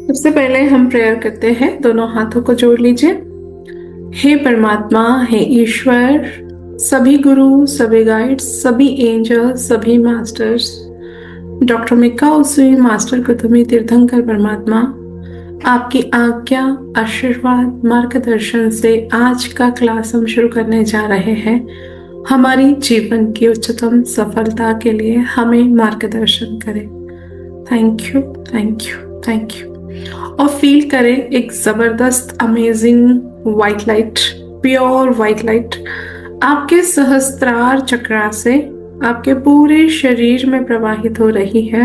सबसे पहले हम प्रेयर करते हैं। दोनों हाथों को जोड़ लीजिए। हे परमात्मा, हे ईश्वर, सभी गुरु, सभी गाइड्स, सभी एंजल्स, सभी masters, doctor Mika उसुई, master Gautami तीर्थंकर परमात्मा, आपकी आज्ञा, आशीर्वाद, मार्गदर्शन से आज का क्लास हम शुरू करने जा रहे हैं। हमारी जीवन की उच्चतम सफलता के लिए हमें मार्गदर्शन करें। Thank you, thank you, thank you. और फील करें एक जबरदस्त amazing white light, pure white light आपके सहस्त्रार चक्रा से आपके पूरे शरीर में प्रवाहित हो रही है।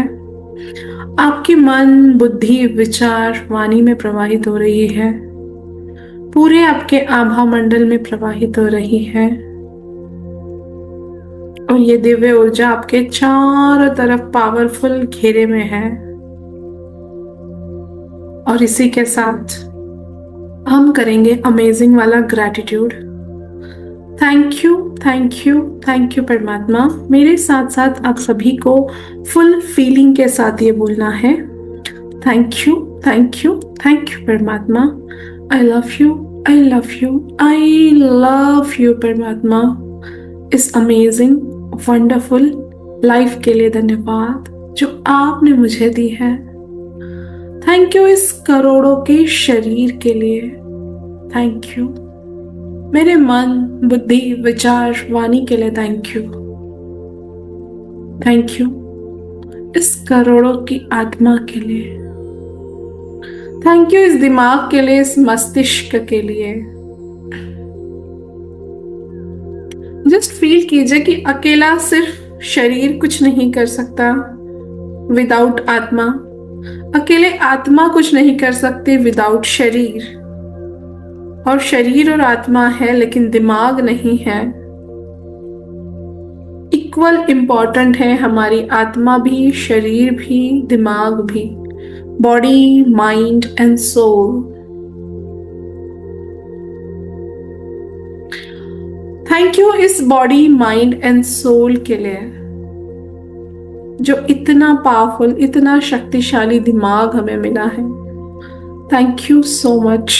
आपकी मन, बुद्धि, विचार, वाणी में प्रवाहित हो रही है। पूरे आपके आभा मंडल में प्रवाहित हो रही है। और ये दिव्य ऊर्जा आपके चारों तरफ पावरफुल घेरे में है। और इसी के साथ हम करेंगे अमेजिंग वाला gratitude. Thank you, thank you, thank you परमात्मा। मेरे साथ साथ आप सभी को फुल फीलिंग के साथ ये बोलना है। Thank you, thank you, thank you परमात्मा। I love you, I love you, I love you परमात्मा। इस अमेजिंग वंडरफुल लाइफ के लिए धन्यवाद जो आपने मुझे दी है। थैंक यू इस करोड़ों के शरीर के लिए। थैंक यू मेरे मन, बुद्धि, विचार, वाणी के लिए। थैंक यू, थैंक यू इस करोड़ों की आत्मा के लिए। थैंक यू इस दिमाग के लिए, इस मस्तिष्क के लिए। जस्ट फील कीजिए कि अकेला सिर्फ शरीर कुछ नहीं कर सकता विदाउट आत्मा। अकेले आत्मा कुछ नहीं कर सकती विदाउट शरीर। और शरीर और आत्मा है लेकिन दिमाग नहीं है। इक्वल इम्पॉर्टेंट है हमारी आत्मा भी, शरीर भी, दिमाग भी। Body, mind and soul. Thank you इस बॉडी, माइंड एंड सोल के लिए जो इतना पावरफुल, इतना शक्तिशाली दिमाग हमें मिला है। Thank you so much.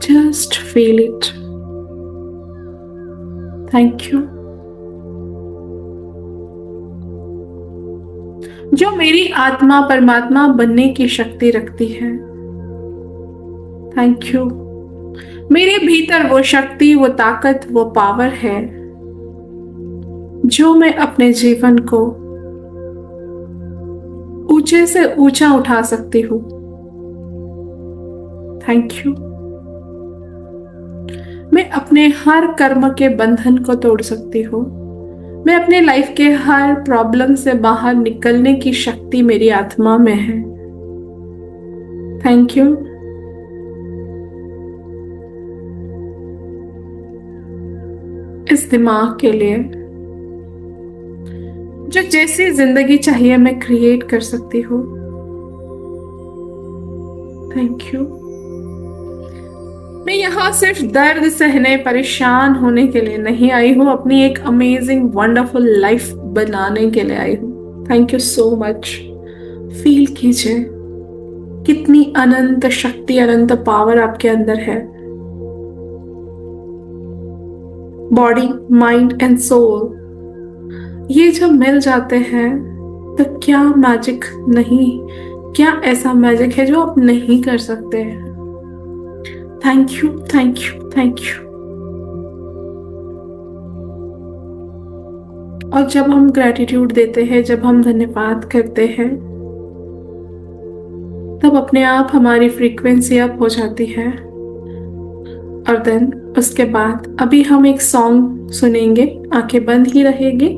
Just feel it. Thank you. जो मेरी आत्मा परमात्मा बनने की शक्ति रखती है। Thank you. मेरे भीतर वो शक्ति, वो ताकत, वो पावर है जो मैं अपने जीवन को ऊंचे से ऊंचा उठा सकती हूँ। Thank you. मैं अपने हर कर्म के बंधन को तोड़ सकती हूँ। मैं अपने लाइफ के हर प्रॉब्लम से बाहर निकलने की शक्ति मेरी आत्मा में है। Thank you. इस दिमाग के लिए जो जैसी जिंदगी चाहिए मैं क्रिएट कर सकती हूँ। Thank you. मैं यहाँ सिर्फ दर्द सहने, परेशान होने के लिए नहीं आई हूँ, अपनी एक अमेजिंग वंडरफुल लाइफ बनाने के लिए आई हूँ। Thank you so much. Feel कीजिए कितनी अनंत शक्ति, अनंत पावर आपके अंदर है। बॉडी, माइंड एंड सोल ये जब मिल जाते हैं तो क्या मैजिक नहीं, क्या ऐसा मैजिक है जो आप नहीं कर सकते। Thank you, thank you, thank you. और जब हम ग्रैटिट्यूड देते हैं, जब हम धन्यवाद करते हैं, तब अपने आप हमारी फ्रीक्वेंसी अप हो जाती है। और देन उसके बाद अभी हम एक सॉन्ग सुनेंगे, आंखें बंद ही रहेगी।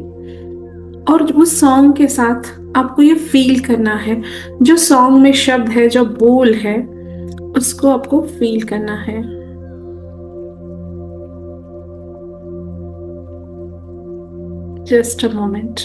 और उस सॉन्ग के साथ आपको ये फील करना है, जो सॉन्ग में शब्द है, जो बोल है, उसको आपको फील करना है। Just a moment.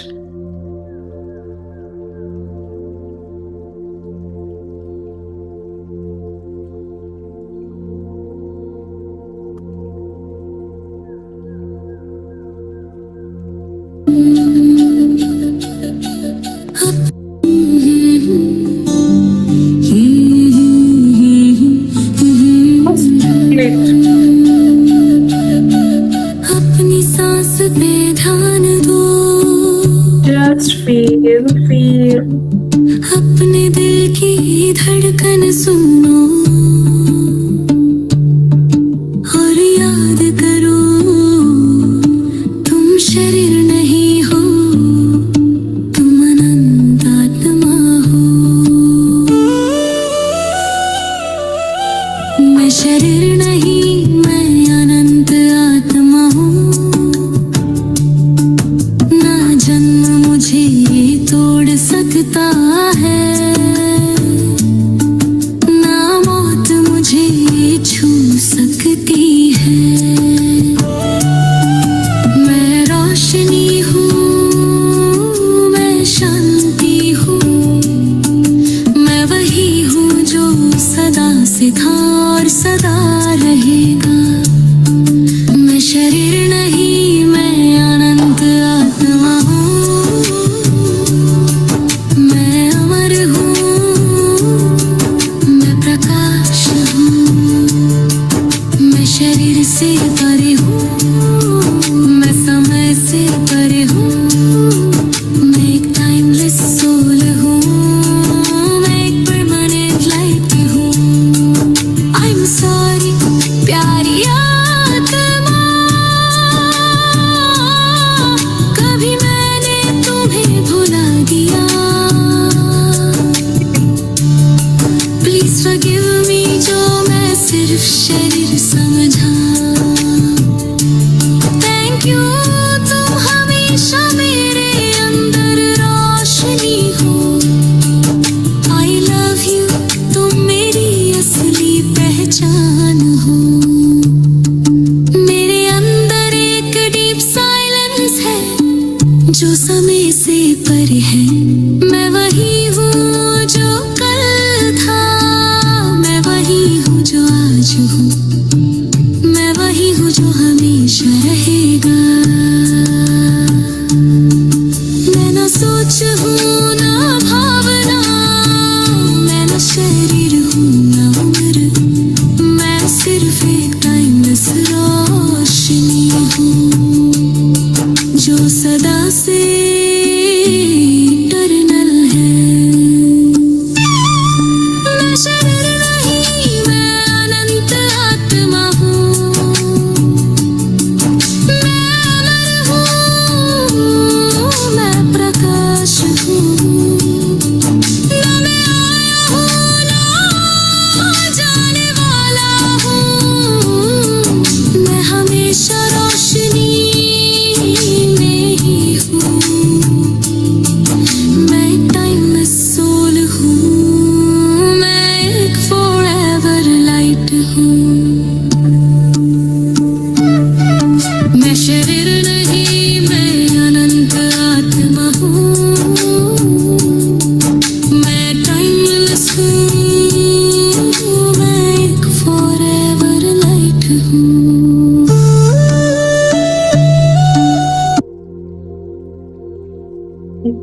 है। मैं रोशनी हूँ, मैं शांति हूँ, मैं वही हूँ जो सदा से था और सदा रहेगा। मैं शरीर नहीं, मैं अनंत आत्मा हूँ, मैं अमर हूँ, मैं प्रकाश हूँ, मैं शरीर से परे हूँ, मैं समय से परे हूँ, मैं एक टाइमलेस सोल हूँ, मैं एक परमानेंट लाइट हूँ। आई एम सॉरी प्यारी आत्मा, कभी मैंने तुम्हें भुला दिया। प्लीज फॉरगिव मी जो मैं सिर्फ शरीर समझा। थैंक यू, तुम हमेशा मेरे अंदर रोशनी हो। आई लव यू, तुम मेरी असली पहचान हो। मेरे अंदर एक डीप साइलेंस है जो समय से परे है। मैं वही हूँ जो कल था, मैं वही हूँ जो आज हूँ, मैं वही हूँ जो हमेशा रहेगा। मैं ना सोच हूँ ना भावना, मैं ना शरीर हूँ ना उम्र, मैं सिर्फ एक टाइमलेस रोशनी हूँ जो सदा से इटर्नल है। मैं शरीर नहीं, मैं अनंत आत्मा हूँ, मैं अमर हूँ, मैं प्रकाश हूँ, ना मैं आया हूँ ना जाने वाला हूँ, मैं हमेशा रोशनी में ही हूँ। मैं एक टाइमलेस सोल हूँ, मैं एक फॉरएवर लाइट हूँ। मैं शरीर नहीं, मैं अनंत आत्मा हूँ, मैं टाइमलेस हूँ, मैं एक फॉरएवर लाइट हूँ।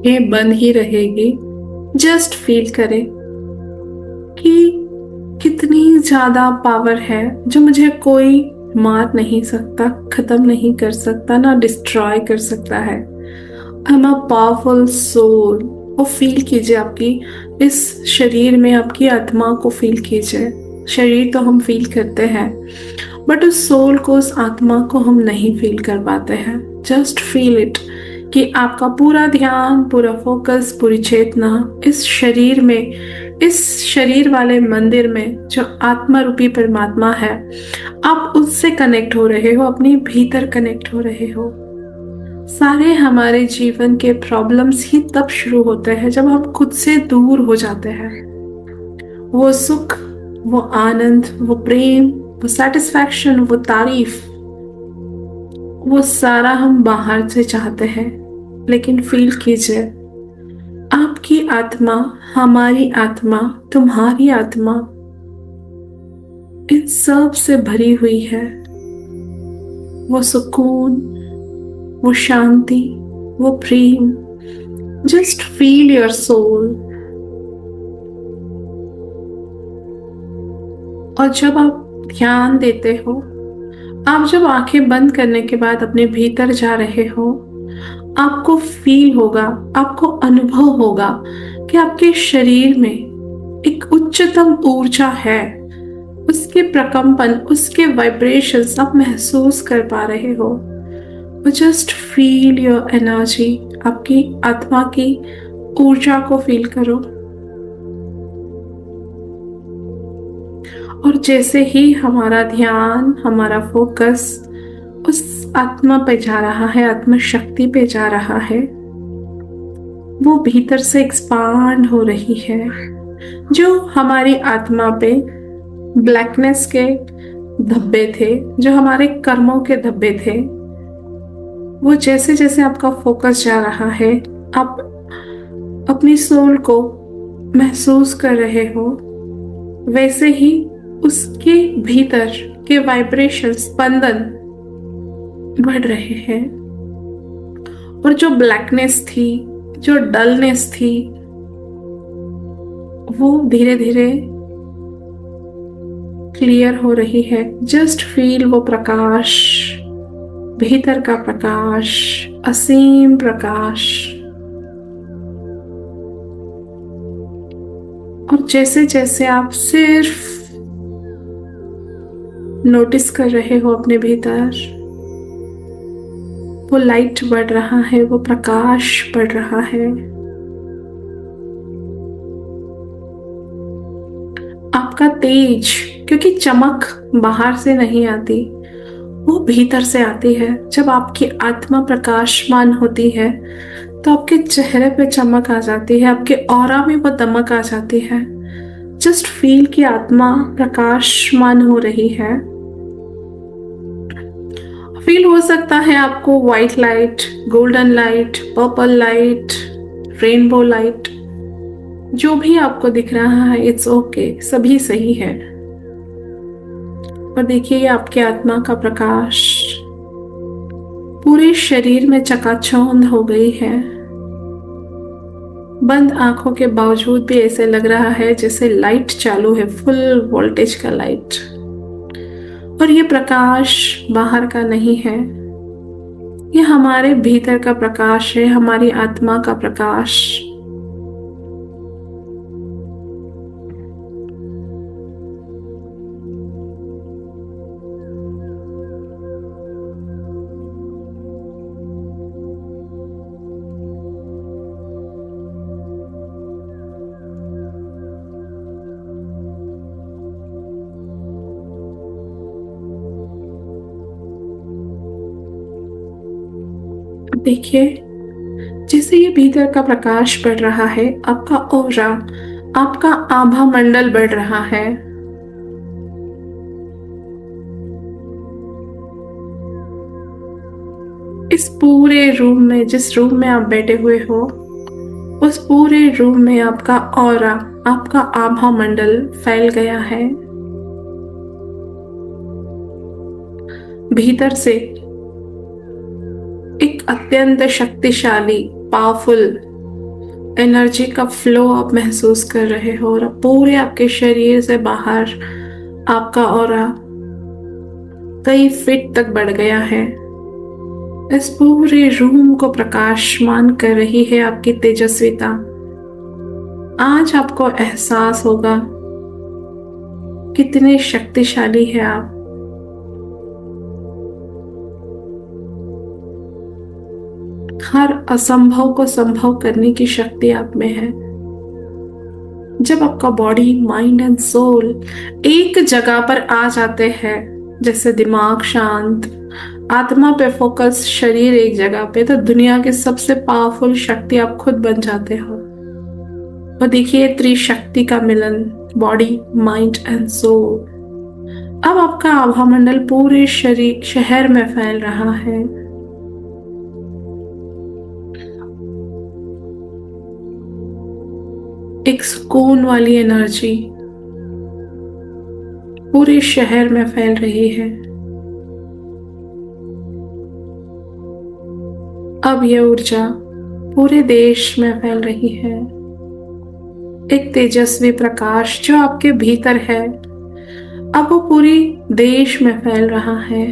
ये बंद ही रहेगी। जस्ट फील करें कि कितनी ज्यादा पावर है जो मुझे कोई मार नहीं सकता, खत्म नहीं कर सकता, ना डिस्ट्रॉय कर सकता है। I am a powerful soul. वो फील कीजिए आपकी इस शरीर में, आपकी आत्मा को फील कीजिए। शरीर तो हम फील करते हैं, बट उस सोल को, उस आत्मा को हम नहीं फील कर पाते हैं। जस्ट फील इट कि आपका पूरा ध्यान, पूरा फोकस, पूरी चेतना इस शरीर में, इस शरीर वाले मंदिर में जो आत्मा रूपी परमात्मा है, आप उससे कनेक्ट हो रहे हो, अपने भीतर कनेक्ट हो रहे हो। सारे हमारे जीवन के प्रॉब्लम्स ही तब शुरू होते हैं जब हम खुद से दूर हो जाते हैं। वो सुख, वो आनंद, वो प्रेम, वो सेटिस्फैक्शन, वो तारीफ, वो सारा हम बाहर से चाहते हैं। लेकिन फील कीजिए, आपकी आत्मा, हमारी आत्मा, तुम्हारी आत्मा इन सब से भरी हुई है। वो सुकून, वो शांति, वो प्रेम। Just feel your soul. और जब आप ध्यान देते हो, आप जब आंखें बंद करने के बाद अपने भीतर जा रहे हो, आपको फील होगा, आपको अनुभव होगा कि आपके शरीर में एक उच्चतम ऊर्जा है। उसके प्रकंपन, उसके वाइब्रेशंस आप महसूस कर पा रहे हो। जस्ट फील योर एनर्जी, आपकी आत्मा की ऊर्जा को फील करो। और जैसे ही हमारा ध्यान, हमारा फोकस उस आत्मा पे जा रहा है, आत्मा शक्ति पे जा रहा है, वो भीतर से एक्सपांड हो रही है, जो हमारी आत्मा पे ब्लैकनेस के, धब्बे थे, जो हमारे कर्मों के धब्बे थे, वो जैसे जैसे आपका फोकस जा रहा है, आप अपनी सोल को महसूस कर रहे हो, वैसे ही उसके भीतर के वाइब्रेशन, स्पंदन बढ़ रहे हैं। और जो ब्लैकनेस थी, जो डलनेस थी, वो धीरे धीरे क्लियर हो रही है। जस्ट फील वो प्रकाश, भीतर का प्रकाश, असीम प्रकाश। और जैसे जैसे आप सिर्फ नोटिस कर रहे हो अपने भीतर, वो लाइट बढ़ रहा है, वो प्रकाश बढ़ रहा है। आपका तेज, क्योंकि चमक बाहर से नहीं आती, वो भीतर से आती है। जब आपकी आत्मा प्रकाशमान होती है तो आपके चेहरे पे चमक आ जाती है, आपके ऑरा में वो दमक आ जाती है। जस्ट फील कि आत्मा प्रकाशमान हो रही है। फील हो सकता है आपको white light, golden light, purple light, rainbow light, जो भी आपको दिख रहा है, इट्स ओके, सभी सही है। और देखिए, ये आपके आत्मा का प्रकाश पूरे शरीर में चकाचौंध हो गई है। बंद आंखों के बावजूद भी ऐसे लग रहा है जैसे लाइट चालू है, फुल वोल्टेज का लाइट। और ये प्रकाश बाहर का नहीं है, ये हमारे भीतर का प्रकाश है, हमारी आत्मा का प्रकाश। देखिए, जैसे ये भीतर का प्रकाश बढ़ रहा है, आपका ऑरा, आपका आभा मंडल बढ़ रहा है। इस पूरे रूम में, जिस रूम में आप बैठे हुए हो, उस पूरे रूम में आपका ऑरा, आपका आभा मंडल फैल गया है। भीतर से एक अत्यंत शक्तिशाली, पावरफुल एनर्जी का फ्लो आप महसूस कर रहे हो। और पूरे आपके शरीर से बाहर आपका ऑरा कई फीट तक बढ़ गया है। इस पूरे रूम को प्रकाशमान कर रही है आपकी तेजस्विता। आज आपको एहसास होगा कितने शक्तिशाली है आप। हर असंभव को संभव करने की शक्ति आप में है। जब आपका बॉडी, माइंड एंड सोल एक जगह पर आ जाते हैं, जैसे दिमाग शांत, आत्मा पे फोकस, शरीर एक जगह पे, तो दुनिया की सबसे पावरफुल शक्ति आप खुद बन जाते हो। और देखिए, त्रिशक्ति का मिलन, बॉडी, माइंड एंड सोल। अब आपका आभा मंडल पूरे शहर में फैल रहा है। एक सुकून वाली एनर्जी पूरे शहर में फैल रही है। अब यह ऊर्जा पूरे देश में फैल रही है। एक तेजस्वी प्रकाश जो आपके भीतर है, अब वो पूरी देश में फैल रहा है।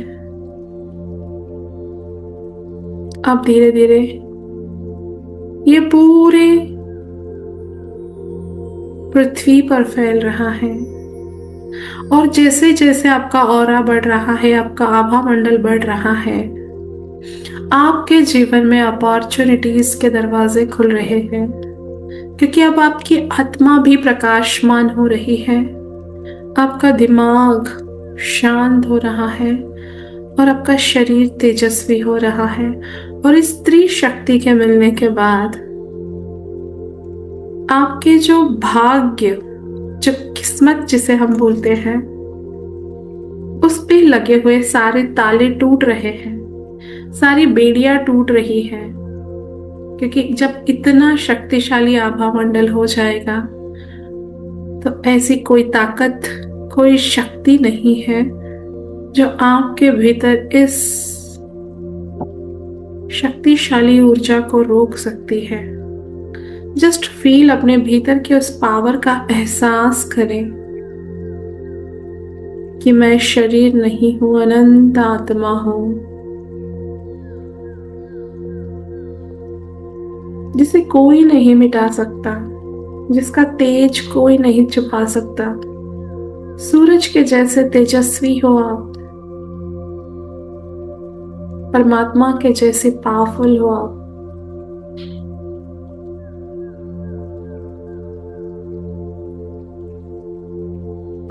अब धीरे धीरे ये पूरे पृथ्वी पर फैल रहा है। और जैसे जैसे आपका ऑरा बढ़ रहा है, आपका आभा मंडल बढ़ रहा है, आपके जीवन में अपॉर्चुनिटीज के दरवाजे खुल रहे हैं, क्योंकि अब आपकी आत्मा भी प्रकाशमान हो रही है। आपका दिमाग शांत हो रहा है और आपका शरीर तेजस्वी हो रहा है। और इस स्त्री शक्ति के मिलने के बाद आपके जो भाग्य, जो किस्मत जिसे हम बोलते हैं, उस पे लगे हुए सारे ताले टूट रहे हैं, सारी बेड़ियां टूट रही है, क्योंकि जब इतना शक्तिशाली आभा मंडल हो जाएगा तो ऐसी कोई ताकत, कोई शक्ति नहीं है जो आपके भीतर इस शक्तिशाली ऊर्जा को रोक सकती है। जस्ट फील, अपने भीतर की उस पावर का एहसास करें कि मैं शरीर नहीं हूं, अनंत आत्मा हूं, जिसे कोई नहीं मिटा सकता, जिसका तेज कोई नहीं छुपा सकता। सूरज के जैसे तेजस्वी हो आप, परमात्मा के जैसे पावरफुल हो आप।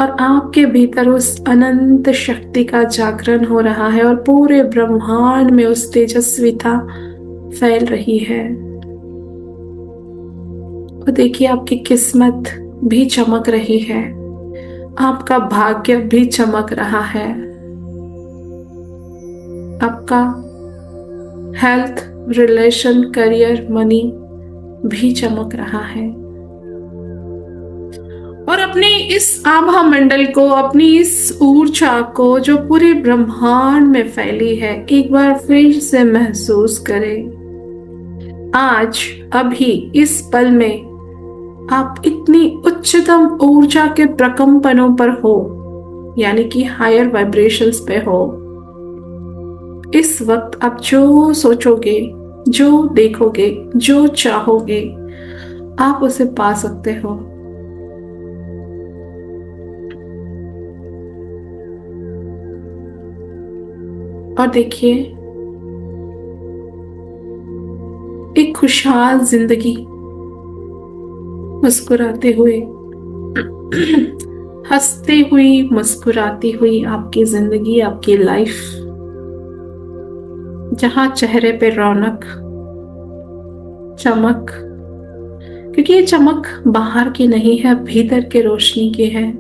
और आपके भीतर उस अनंत शक्ति का जागरण हो रहा है और पूरे ब्रह्मांड में उस तेजस्विता फैल रही है। और देखिए, आपकी किस्मत भी चमक रही है, आपका भाग्य भी चमक रहा है, आपका हेल्थ, रिलेशन, करियर, मनी भी चमक रहा है। और अपने इस आभा मंडल को, अपनी इस ऊर्जा को जो पूरे ब्रह्मांड में फैली है, एक बार फिर से महसूस करें। आज, अभी, इस पल में आप इतनी उच्चतम ऊर्जा के प्रकंपनों पर हो, यानी कि हायर वाइब्रेशंस पे हो। इस वक्त आप जो सोचोगे, जो देखोगे, जो चाहोगे, आप उसे पा सकते हो। और देखिए, एक खुशहाल जिंदगी, मुस्कुराते हुए, हंसते हुई, मुस्कुराती हुई आपकी जिंदगी, आपकी लाइफ, जहां चेहरे पे रौनक, चमक, क्योंकि ये चमक बाहर की नहीं है, भीतर के रोशनी की है,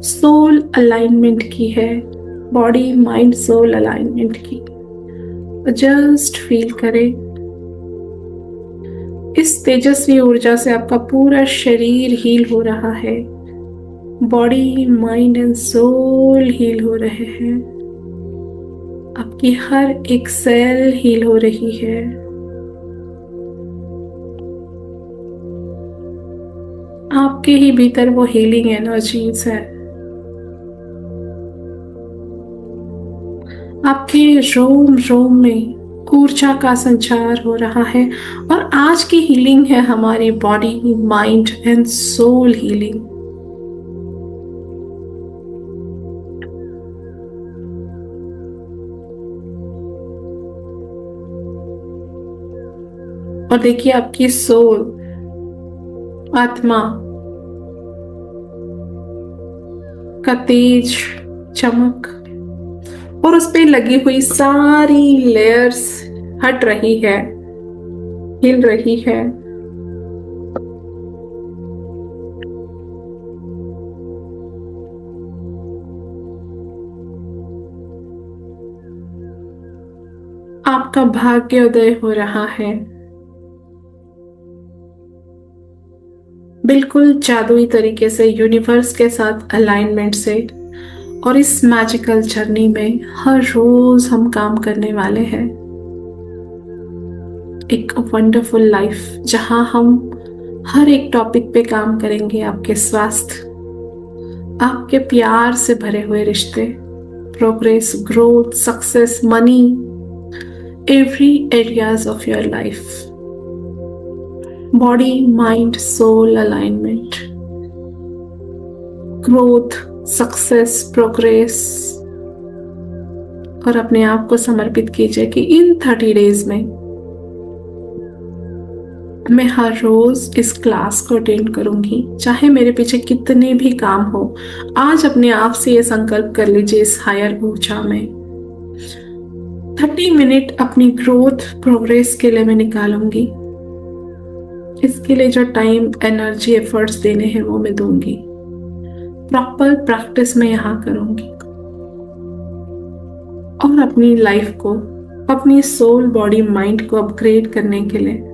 सोल अलाइनमेंट की है, बॉडी माइंड सोल अलाइनमेंट की। जस्ट फील करें, इस तेजस्वी ऊर्जा से आपका पूरा शरीर हील हो रहा है, body, mind and soul heal हो रहे हैं, आपकी हर एक सेल हील हो रही है। आपके ही भीतर वो हीलिंग एनर्जीज है, आपके रोम रोम में ऊर्जा का संचार हो रहा है। और आज की हीलिंग है हमारी body, mind and soul healing. और देखिए, आपकी सोल, आत्मा का तेज, चमक और उस पे लगी हुई सारी लेयर्स हट रही है, हिल रही है। आपका भाग्योदय हो रहा है, बिल्कुल जादुई तरीके से, यूनिवर्स के साथ अलाइनमेंट से। और इस मैजिकल जर्नी में हर रोज हम काम करने वाले हैं एक वंडरफुल लाइफ, जहां हम हर एक टॉपिक पे काम करेंगे। आपके स्वास्थ्य, आपके प्यार से भरे हुए रिश्ते, progress, growth, success, money, every areas of your life, body, mind, soul alignment, growth, success, progress. और अपने आप को समर्पित कीजिए कि इन 30 डेज में मैं हर रोज इस क्लास को अटेंड करूंगी, चाहे मेरे पीछे कितने भी काम हो। आज अपने आप से ये संकल्प कर लीजिए, इस हायर ऊर्जा में 30 मिनट अपनी ग्रोथ, प्रोग्रेस के लिए मैं निकालूंगी। इसके लिए जो टाइम, एनर्जी, एफर्ट्स देने हैं वो मैं दूंगी। प्रॉपर प्रैक्टिस में यहाँ करूंगी। और अपनी लाइफ को, अपनी सोल, बॉडी, माइंड को अपग्रेड करने के लिए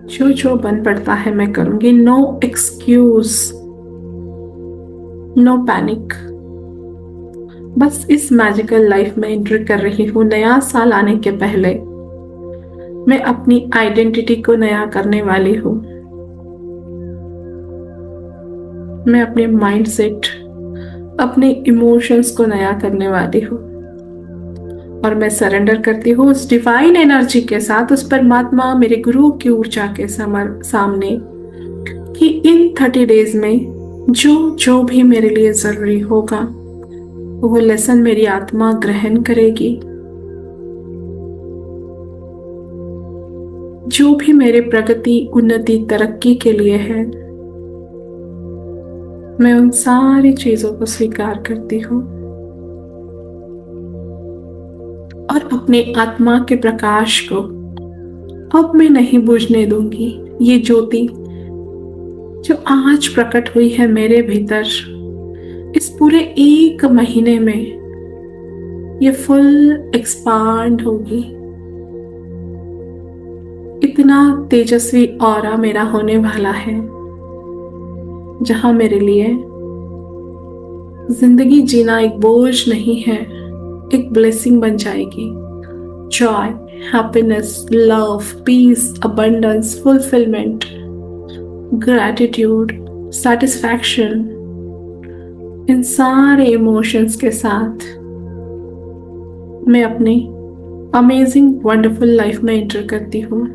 जो जो बन पड़ता है मैं करूंगी। No excuse, no panic. बस इस मैजिकल लाइफ में एंटर कर रही हूँ। नया साल आने के पहले मैं अपनी आइडेंटिटी को नया करने वाली हूँ। मैं अपने माइंड सेट, अपने इमोशंस को नया करने वाली हूँ और मैं सरेंडर करती हूँ उस डिवाइन एनर्जी के साथ, उस परमात्मा, मेरे गुरु की ऊर्जा के सामने, कि इन 30 डेज में जो जो भी मेरे लिए जरूरी होगा वो लेसन मेरी आत्मा ग्रहण करेगी। जो भी मेरे प्रगति, उन्नति, तरक्की के लिए है, मैं उन सारी चीजों को स्वीकार करती हूँ और अपने आत्मा के प्रकाश को अब मैं नहीं बुझने दूंगी। ये ज्योति जो आज प्रकट हुई है मेरे भीतर, इस पूरे 1 महीने में ये फुल एक्सपांड होगी। इतना तेजस्वी ऑरा मेरा होने वाला है, जहां मेरे लिए जिंदगी जीना एक बोझ नहीं है, एक ब्लेसिंग बन जाएगी। Joy, happiness, love, peace, abundance, fulfilment, gratitude, satisfaction, इन सारे इमोशंस के साथ मैं अपनी अमेजिंग वंडरफुल लाइफ में एंटर करती हूँ,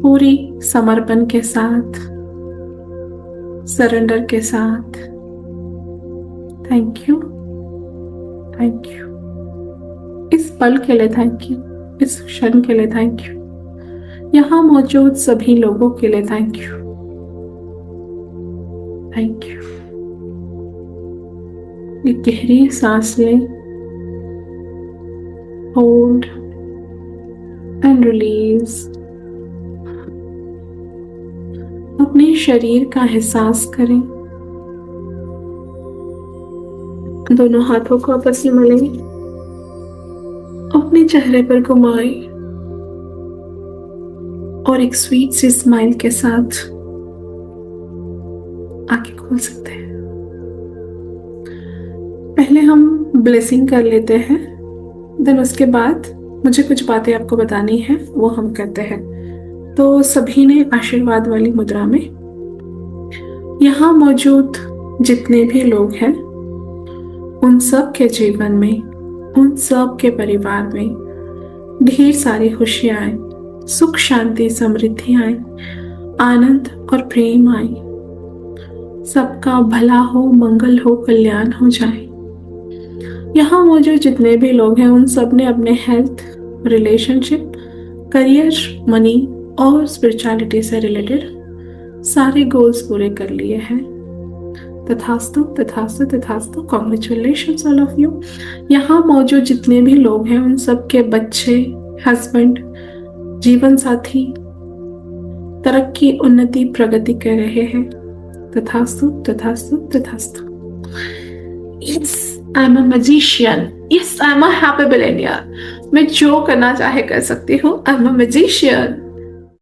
पूरी समर्पण के साथ, सरेंडर के साथ। Thank you, thank you. इस पल के लिए थैंक यू, इस क्षण के लिए थैंक यू, यहाँ मौजूद सभी लोगों के लिए थैंक यू, थैंक यू। एक गहरी सांस लें, होल्ड एंड रिलीज। अपने शरीर का एहसास करें। दोनों हाथों को आपस में मलें, अपने चेहरे पर घुमाएं और एक स्वीट सी स्माइल के साथ आंखें खोल सकते हैं। पहले हम ब्लेसिंग कर लेते हैं, देन उसके बाद मुझे कुछ बातें आपको बतानी है, वो हम करते हैं। तो सभी ने आशीर्वाद वाली मुद्रा में, यहाँ मौजूद जितने भी लोग हैं उन सब के जीवन में, उन सब के परिवार में ढेर सारी खुशियां आए, सुख, शांति, समृद्धि आए, आनंद और प्रेम आए, सबका भला हो, मंगल हो, कल्याण हो जाए। यहाँ मौजूद जितने भी लोग हैं उन सब ने अपने हेल्थ, रिलेशनशिप, करियर, मनी और स्पिरिचुअलिटी से रिलेटेड सारे गोल्स पूरे कर लिए हैं। तथास्तु, तथास्तु, तथास्तु। Congratulations all of you. यहाँ मौजूद जितने भी लोग हैं उन सब के बच्चे, हस्बैंड, जीवन साथी तरक्की, उन्नति, प्रगति कर रहे हैं। तथास्तु, तथास्तु, तथास्तु। Yes, I'm a magician. Yes, I'm a happy billionaire. मैं जो करना चाहे कर सकती हूँ। I'm a magician.